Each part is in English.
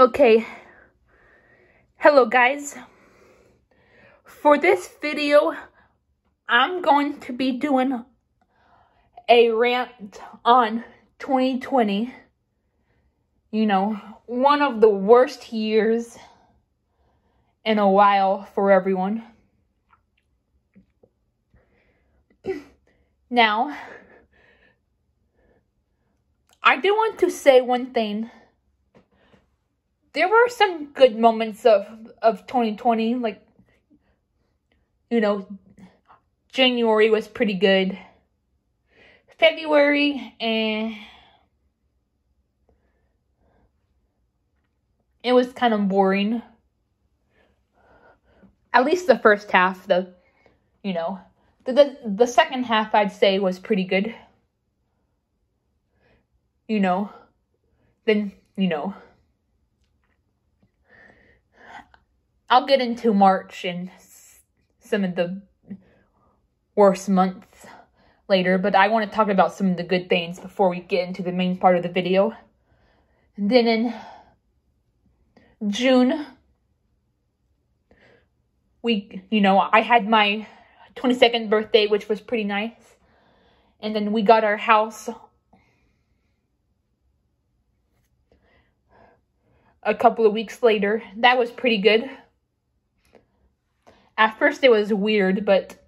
Okay, hello guys. For this video, I'm going to be doing a rant on 2020. You know, one of the worst years in a while for everyone. Now, I do want to say one thing. There were some good moments of 2020, like, you know, January was pretty good. February, it was kind of boring. At least the first half, the second half I'd say was pretty good. I'll get into March and some of the worst months later, but I want to talk about some of the good things before we get into the main part of the video. And then in June, I had my 22nd birthday, which was pretty nice. And then we got our house a couple of weeks later. That was pretty good. At first it was weird, but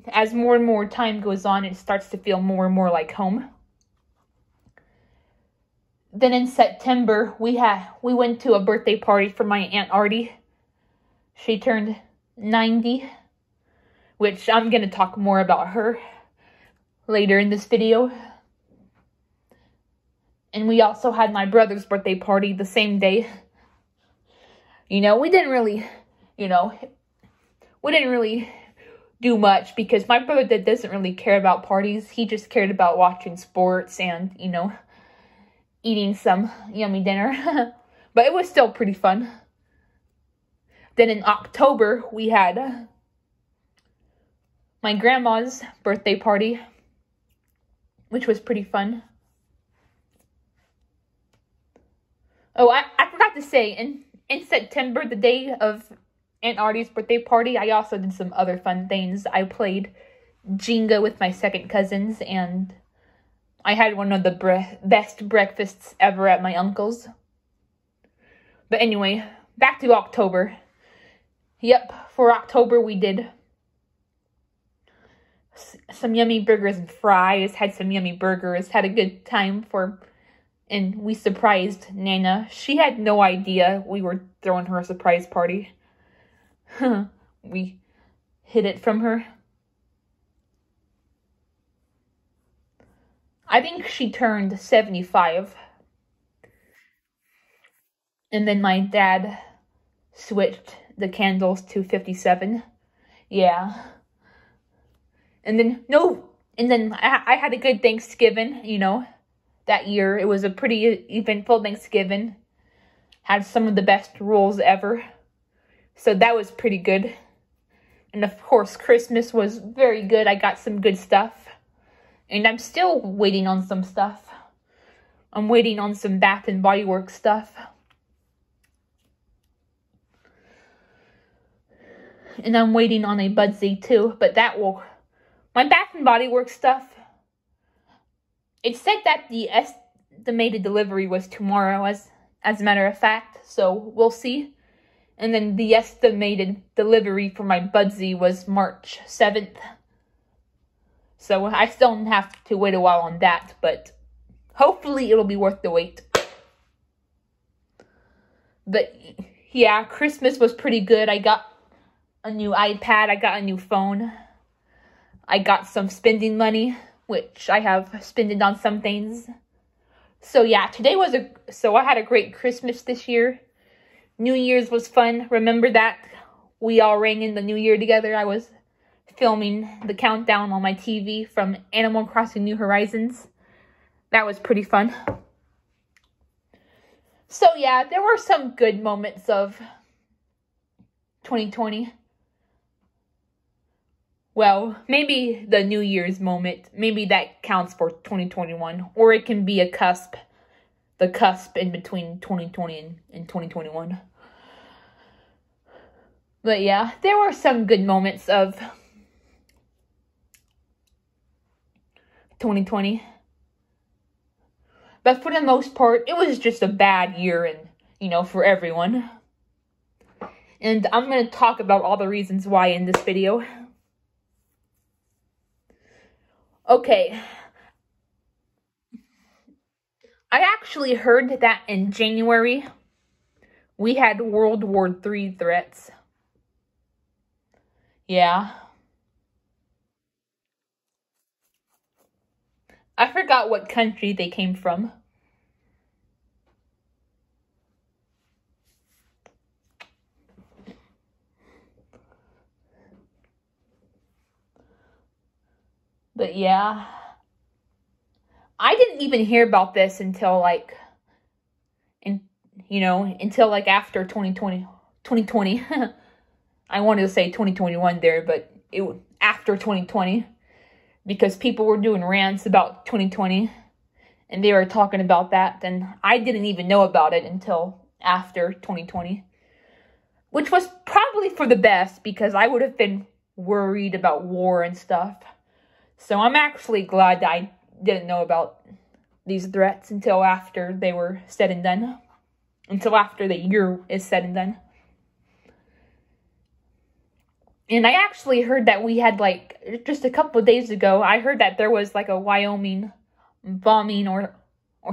as more and more time goes on, it starts to feel more and more like home. Then in September, we went to a birthday party for my Aunt Artie. She turned 90, which I'm going to talk more about her later in this video. And we also had my brother's birthday party the same day. We didn't really do much because my brother doesn't really care about parties. He just cared about watching sports and, eating some yummy dinner. But it was still pretty fun. Then in October, we had my grandma's birthday party, which was pretty fun. Oh, I forgot to say, in September, the day of Aunt Artie's birthday party, I also did some other fun things. I played Jenga with my second cousins, and I had one of the best breakfasts ever at my uncle's. But anyway, back to October. Yep, for October we did some yummy burgers and fries, had some yummy burgers, had a good time and we surprised Nana. She had no idea we were throwing her a surprise party. We hid it from her. I think she turned 75. And then my dad switched the candles to 57. Yeah. And then I had a good Thanksgiving, that year. It was a pretty eventful Thanksgiving. Had some of the best rolls ever. So that was pretty good. And of course, Christmas was very good. I got some good stuff. And I'm still waiting on some stuff. I'm waiting on some Bath and Body Works stuff. And I'm waiting on a Budsy too. But my Bath and Body Works stuff, it said that the estimated delivery was tomorrow, as a matter of fact. So we'll see. And then the estimated delivery for my Budsy was March 7th. So I still have to wait a while on that, but hopefully it'll be worth the wait. But yeah, Christmas was pretty good. I got a new iPad. I got a new phone. I got some spending money, which I have spent on some things. So yeah, so I had a great Christmas this year. New Year's was fun. Remember that? We all rang in the New Year together. I was filming the countdown on my TV from Animal Crossing New Horizons. That was pretty fun. So yeah, there were some good moments of 2020. Well, maybe the New Year's moment, maybe that counts for 2021. Or it can be a cusp, the cusp in between 2020 and 2021. But yeah, there were some good moments of 2020. But for the most part, it was just a bad year and, for everyone. And I'm going to talk about all the reasons why in this video. Okay. I actually heard that in January, we had World War III threats. Yeah. I forgot what country they came from. But yeah, I didn't even hear about this until until after 2020. I wanted to say 2021 there, but it was after 2020 because people were doing rants about 2020 and they were talking about that, and I didn't even know about it until after 2020, which was probably for the best because I would have been worried about war and stuff. So I'm actually glad that I didn't know about these threats until after they were said and done. Until after the year is said and done. And I actually heard that we had just a couple of days ago, I heard that there was a Wyoming bombing or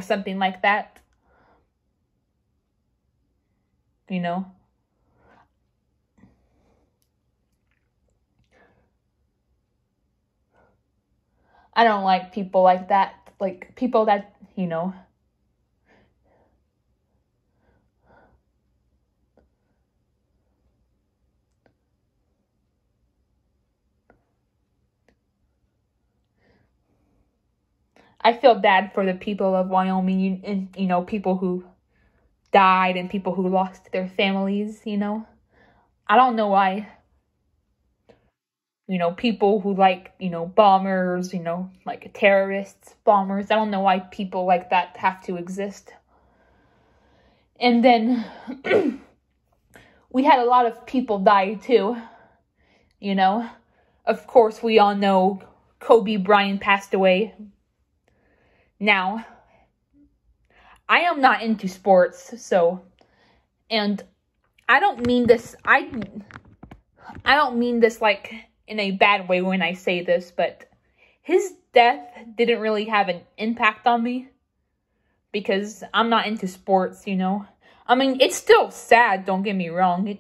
something like that. I don't like people like that. People that, I feel bad for the people of Wyoming and, people who died and people who lost their families, I don't know why, people who bombers, terrorists, bombers. I don't know why people like that have to exist. And then we had a lot of people die too, Of course, we all know Kobe Bryant passed away. Now, I am not into sports, and I don't mean this, I don't mean this in a bad way when I say this, but his death didn't really have an impact on me because I'm not into sports, I mean, it's still sad, don't get me wrong,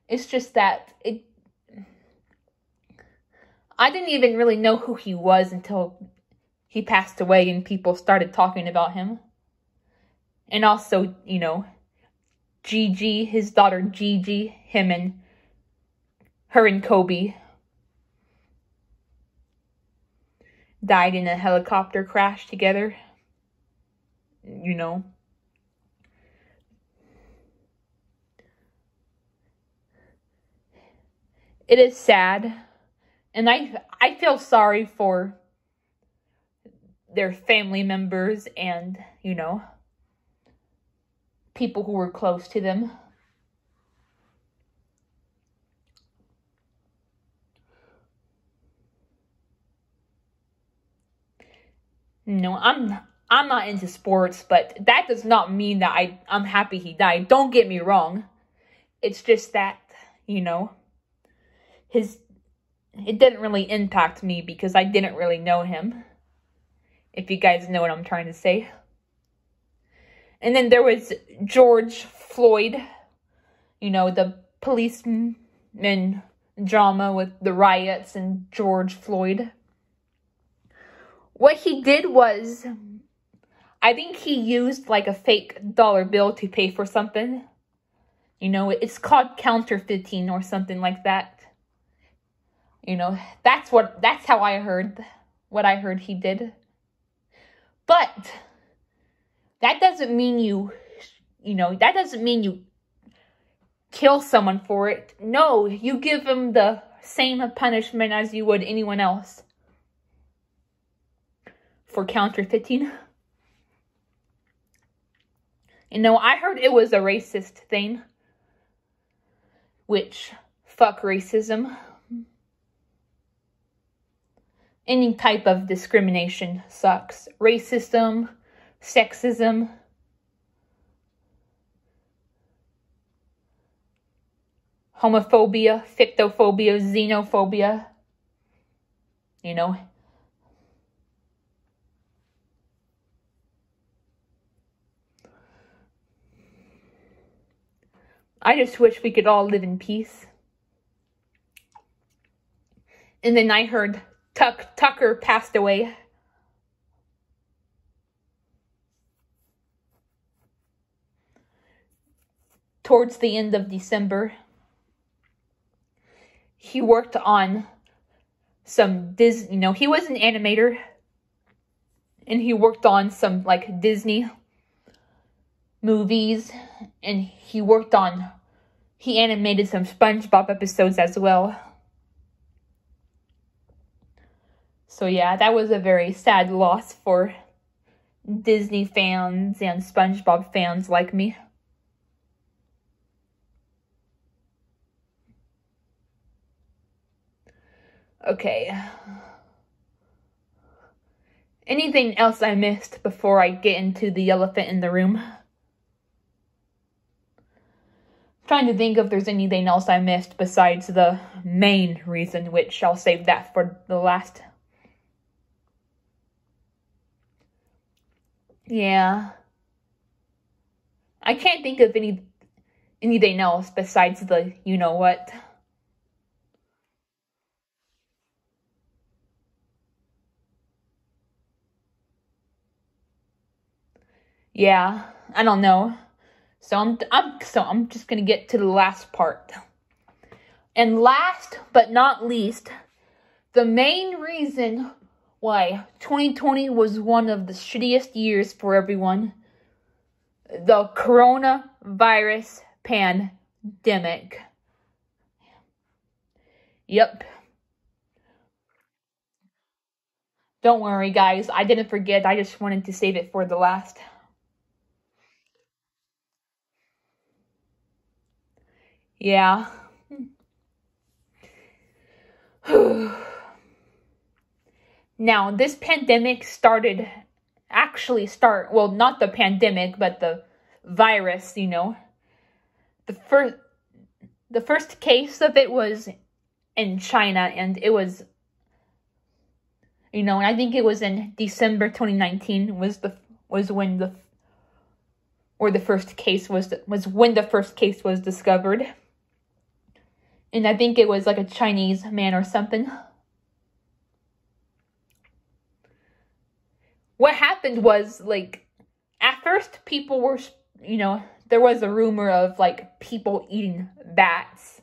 it's just that I didn't even really know who he was until he passed away and people started talking about him. And also, Gigi, his daughter Gigi, her and Kobe died in a helicopter crash together. It is sad. And I feel sorry for their family members and, people who were close to them. No, I'm not into sports, but that does not mean that I'm happy he died. Don't get me wrong. It's just that, it didn't really impact me because I didn't really know him. If you guys know what I'm trying to say. And then there was George Floyd, the policeman drama with the riots and George Floyd. What he did was, I think he used a fake dollar bill to pay for something. It's called counterfeiting or something like that. That's how I heard, what I heard he did. But that doesn't mean you kill someone for it. No, you give them the same punishment as you would anyone else for counterfeiting. You know, I heard it was a racist thing. Which, fuck racism. Any type of discrimination sucks. Racism, sexism. Homophobia, fictophobia, xenophobia. You know. I just wish we could all live in peace. And then I heard Tucker passed away. Towards the end of December. He worked on some Disney, you know, he was an animator. And he worked on some, like, Disney movies. And he animated some SpongeBob episodes as well. So yeah, that was a very sad loss for Disney fans and SpongeBob fans like me. Okay. Anything else I missed before I get into the elephant in the room? I'm trying to think if there's anything else I missed besides the main reason, which I'll save that for the last. Yeah. I can't think of anything else besides the you know what. Yeah, I don't know. So I'm just gonna get to the last part. And last but not least, the main reason why 2020 was one of the shittiest years for everyone. The coronavirus pandemic. Yep. Don't worry, guys. I didn't forget. I just wanted to save it for the last. Yeah. Now, this pandemic well, not the pandemic, but the virus, you know. The first case of it was in China, and it was, you know, and I think it was in December 2019 was when the first case was discovered. And I think it was like a Chinese man or something. What happened was, like, at first people were, you know, there was a rumor of, like, people eating bats.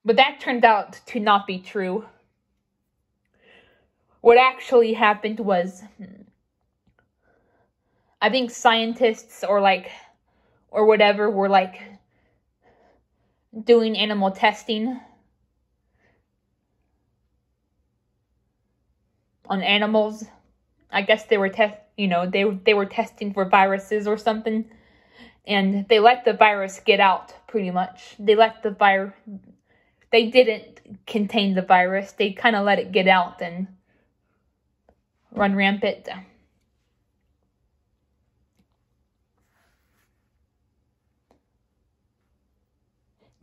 But that turned out to not be true. What actually happened was, I think scientists or whatever were, like, doing animal testing on animals. I guess they were they were testing for viruses or something, and they let the virus get out. Pretty much, they didn't contain the virus. They kind of let it get out and run rampant.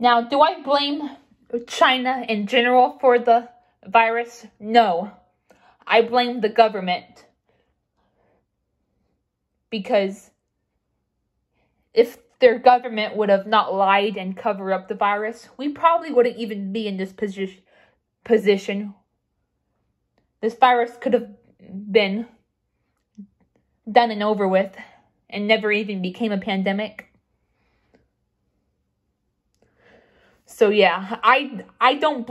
Now, do I blame China in general for the virus? No. I blame the government. Because if their government would have not lied and covered up the virus, we probably wouldn't even be in this position. This virus could have been done and over with and never even became a pandemic. So yeah, I don't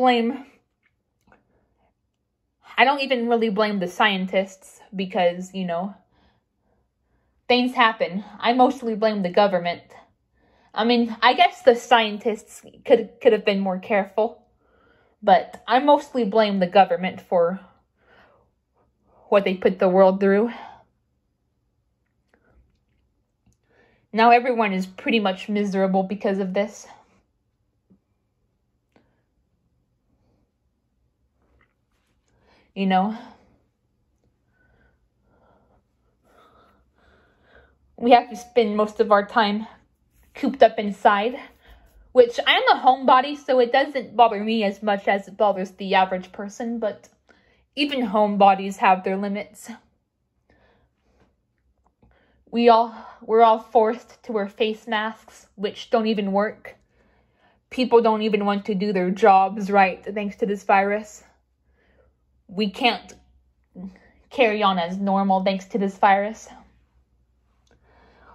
even really blame the scientists because, you know, things happen. I mostly blame the government. I mean, I guess the scientists could have been more careful, but I mostly blame the government for what they put the world through. Now everyone is pretty much miserable because of this. You know, we have to spend most of our time cooped up inside, which I am a homebody, so it doesn't bother me as much as it bothers the average person, but even homebodies have their limits. We're all forced to wear face masks, which don't even work. People don't even want to do their jobs right thanks to this virus. We can't carry on as normal thanks to this virus.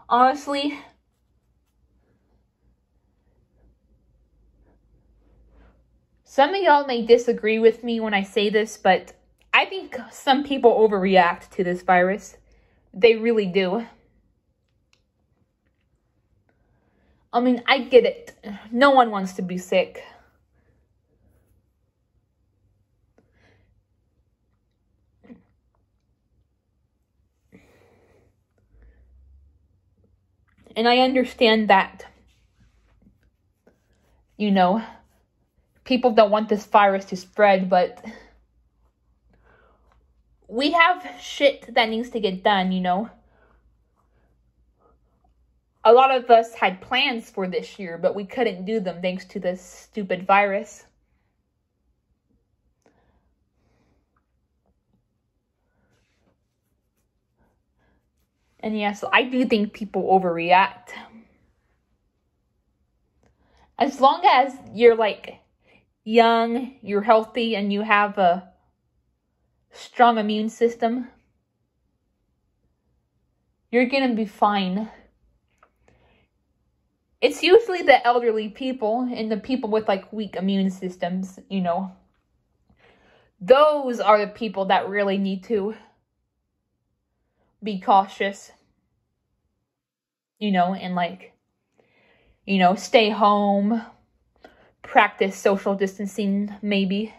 Honestly, some of y'all may disagree with me when I say this, but I think some people overreact to this virus. They really do. I mean, I get it. No one wants to be sick. And I understand that, you know, people don't want this virus to spread, but we have shit that needs to get done, you know. A lot of us had plans for this year, but we couldn't do them thanks to this stupid virus. And yeah, so I do think people overreact. As long as you're like young, you're healthy, and you have a strong immune system, you're gonna be fine. It's usually the elderly people and the people with like weak immune systems, you know. Those are the people that really need to be cautious, you know, and like, you know, stay home, practice social distancing maybe,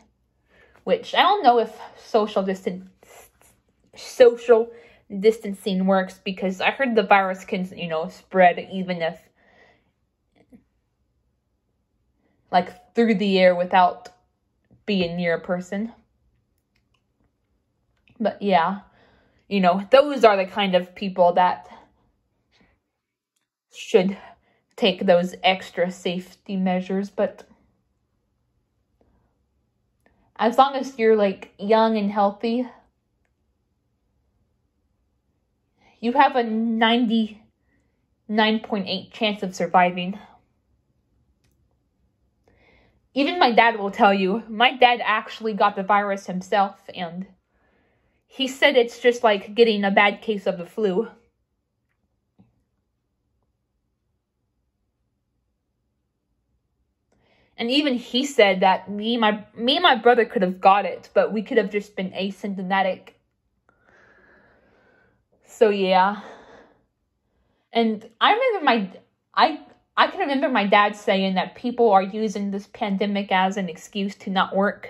which I don't know if social distancing works, because I heard the virus can, you know, spread even if like through the air without being near a person. But yeah, you know, those are the kind of people that should take those extra safety measures. But as long as you're like young and healthy, you have a 99.8 chance of surviving. Even my dad will tell you, my dad actually got the virus himself, and he said it's just like getting a bad case of the flu. And even he said that me and my brother could have got it, but we could have just been asymptomatic. So yeah. And I can remember my dad saying that people are using this pandemic as an excuse to not work.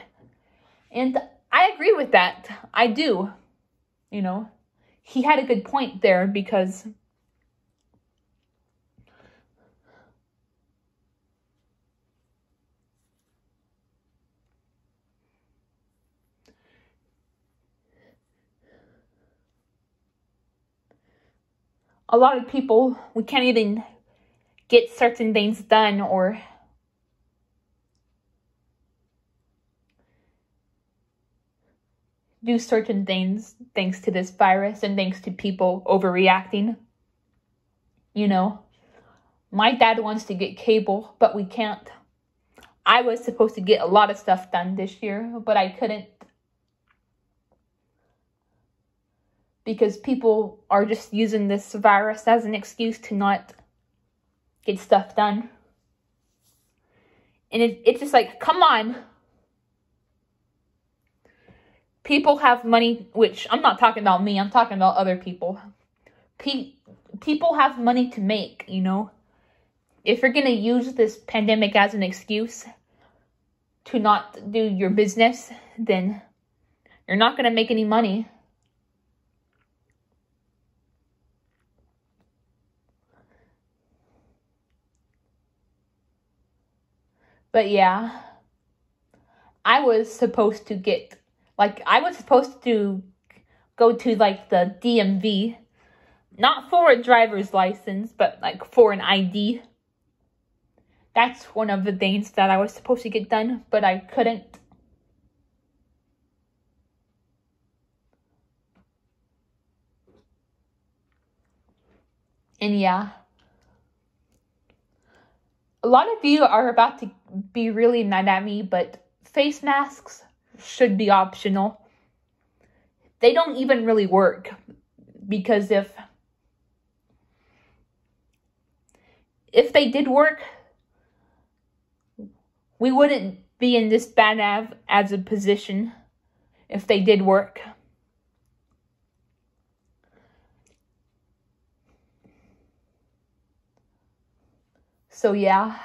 And I agree with that. I do. You know, he had a good point there, because a lot of people, we can't even get certain things done or do certain things thanks to this virus and thanks to people overreacting. You know, my dad wants to get cable, but we can't. I was supposed to get a lot of stuff done this year, but I couldn't, because people are just using this virus as an excuse to not get stuff done. And it's just like, come on. People have money, which I'm not talking about me, I'm talking about other people. People have money to make, you know. If you're going to use this pandemic as an excuse to not do your business, then you're not going to make any money. But yeah, I was supposed to go to like the DMV, not for a driver's license, but like for an ID. That's one of the things that I was supposed to get done, but I couldn't. And yeah, a lot of you are about to be really mad at me, but face masks should be optional. They don't even really work, because if they did work, we wouldn't be in this bad as a position if they did work. So yeah.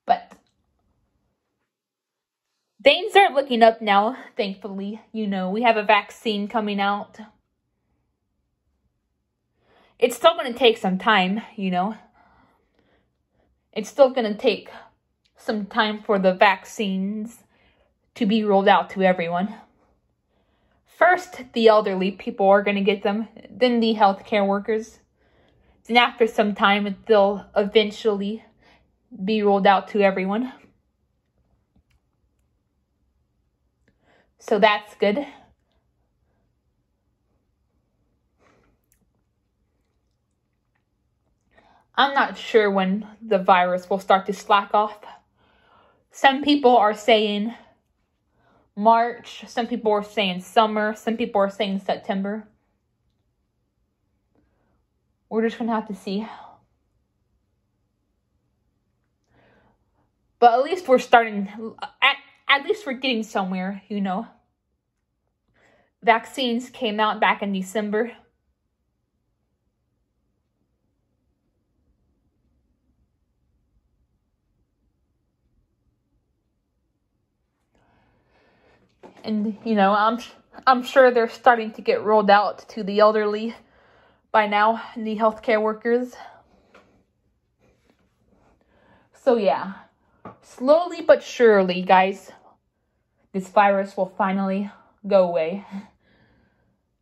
But things are looking up now, thankfully. You know, we have a vaccine coming out. It's still going to take some time, you know. It's still going to take some time for the vaccines to be rolled out to everyone. First, the elderly people are going to get them, then the healthcare workers. Then after some time, they'll eventually be rolled out to everyone. So that's good. I'm not sure when the virus will start to slack off. Some people are saying March, some people are saying summer, some people are saying September. We're just going to have to see. But at least we're starting, at least we're getting somewhere, you know. Vaccines came out back in December. And, you know, I'm sure they're starting to get rolled out to the elderly by now, the healthcare workers. So yeah, slowly but surely, guys, this virus will finally go away.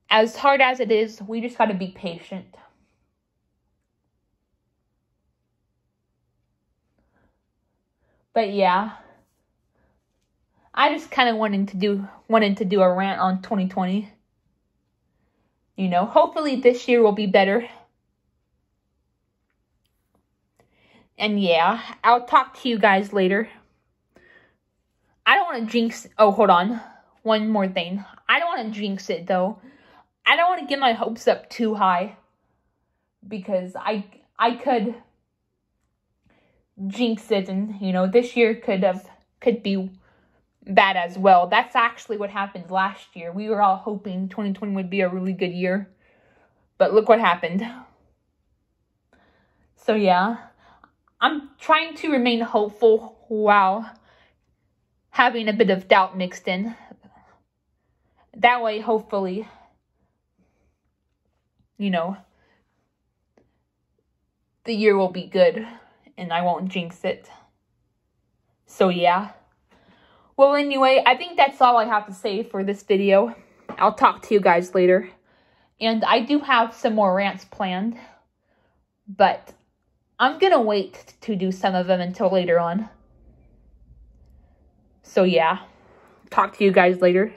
As hard as it is, we just gotta be patient. But yeah, I just kind of wanted to do a rant on 2020. You know, hopefully this year will be better. And yeah, I'll talk to you guys later. I don't want to jinx... Oh, hold on. One more thing. I don't want to jinx it, though. I don't want to get my hopes up too high. Because I could jinx it, and, you know, this year could be bad as well. That's actually what happened last year. We were all hoping 2020 would be a really good year. But look what happened. So yeah, I'm trying to remain hopeful while having a bit of doubt mixed in. That way, hopefully, you know, the year will be good and I won't jinx it. So yeah. Well, anyway, I think that's all I have to say for this video. I'll talk to you guys later. And I do have some more rants planned, but I'm gonna wait to do some of them until later on. So yeah, talk to you guys later.